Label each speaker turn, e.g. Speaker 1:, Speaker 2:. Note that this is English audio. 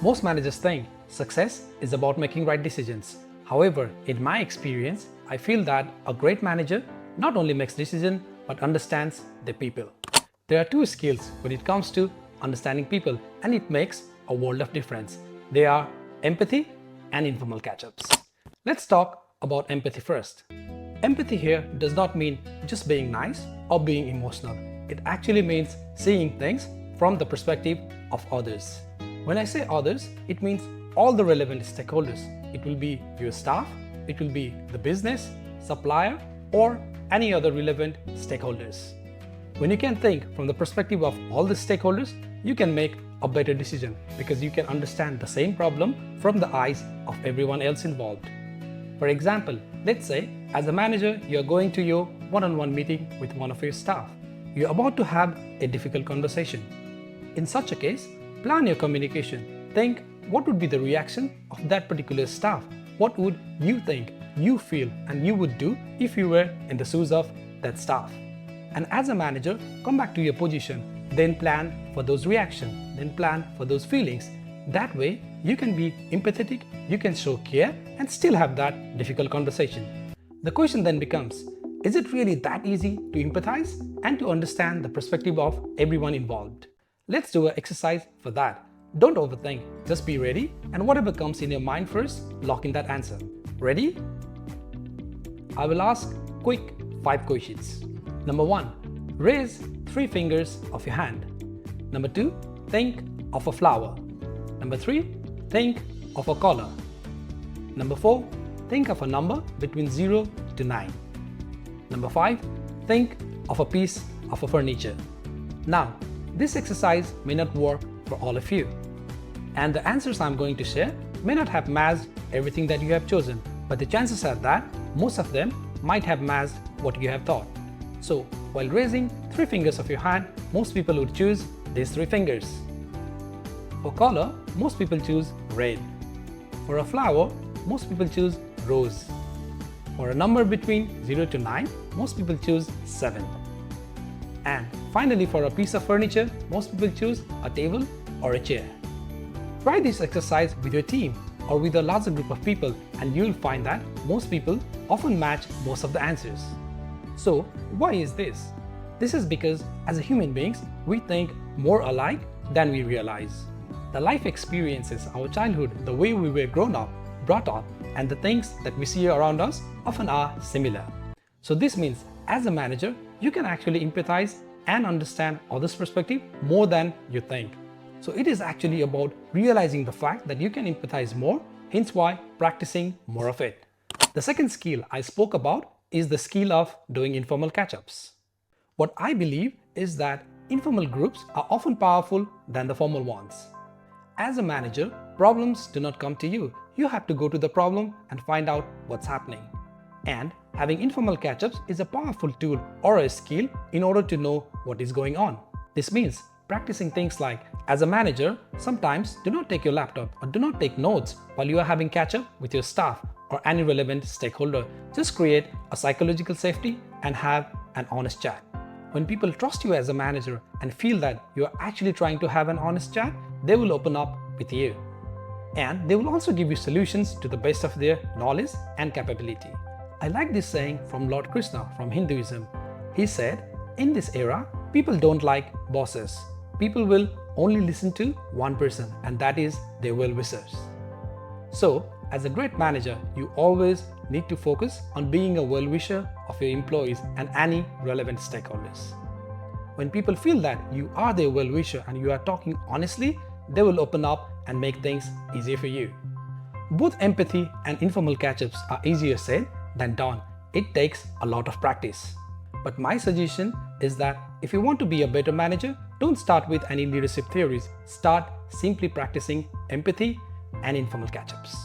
Speaker 1: Most managers think success is about making right decisions. However, in my experience, I feel that a great manager not only makes decisions but understands the people. There are two skills when it comes to understanding people, and it makes a world of difference. They are empathy and informal catch-ups. Let's talk about empathy first. Empathy here does not mean just being nice or being emotional. It actually means seeing things from the perspective of others. When I say others, it means all the relevant stakeholders. It will be your staff, it will be the business, supplier, or any other relevant stakeholders. When you can think from the perspective of all the stakeholders, you can make a better decision because you can understand the same problem from the eyes of everyone else involved. For example, let's say as a manager, you are going to your one-on-one meeting with one of your staff. You're about to have a difficult conversation. In such a case, plan your communication. Think what would be the reaction of that particular staff? What would you think, you feel, and you would do if you were in the shoes of that staff? And as a manager, come back to your position, then plan for those reactions, then plan for those feelings. That way, you can be empathetic, you can show care, and still have that difficult conversation. The question then becomes, is it really that easy to empathize and to understand the perspective of everyone involved? Let's do an exercise for that. Don't overthink, just be ready, and whatever comes in your mind first, lock in that answer. Ready? I will ask quick 5 questions. Number 1, raise 3 fingers of your hand. Number 2, think of a flower. Number 3, think of a color. Number 4, think of a number between 0 to 9. Number 5, think of a piece of a furniture. Now, this exercise may not work for all of you, and the answers I'm going to share may not have matched everything that you have chosen, but the chances are that most of them might have matched what you have thought. So, while raising 3 fingers of your hand, most people would choose these 3 fingers. For color, most people choose red. For a flower, most people choose rose. For a number between 0 to 9, most people choose 7. And finally, for a piece of furniture, most people choose a table or a chair. Try this exercise with your team or with a larger group of people, and you'll find that most people often match most of the answers. So, why is this? This is because as human beings, we think more alike than we realize. The life experiences, our childhood, the way we were brought up, and the things that we see around us often are similar. So this means as a manager, you can actually empathize and understand others' perspective more than you think. So it is actually about realizing the fact that you can empathize more, hence why practicing more of it. The second skill I spoke about is the skill of doing informal catch-ups. What I believe is that informal groups are often powerful than the formal ones. As a manager, problems do not come to you. You have to go to the problem and find out what's happening. And having informal catch-ups is a powerful tool or a skill in order to know what is going on. This means practicing things like, as a manager, sometimes do not take your laptop or do not take notes while you are having catch-up with your staff or any relevant stakeholder. Just create a psychological safety and have an honest chat. When people trust you as a manager and feel that you are actually trying to have an honest chat, they will open up with you. And they will also give you solutions to the best of their knowledge and capability. I like this saying from Lord Krishna from Hinduism. He said, in this era, people don't like bosses. People will only listen to one person, and that is their well-wishers. So, as a great manager, you always need to focus on being a well-wisher of your employees and any relevant stakeholders. When people feel that you are their well-wisher and you are talking honestly, they will open up and make things easier for you. Both empathy and informal catch-ups are easier said than done. It takes a lot of practice. But my suggestion is that if you want to be a better manager, don't start with any leadership theories. Start simply practicing empathy and informal catch-ups.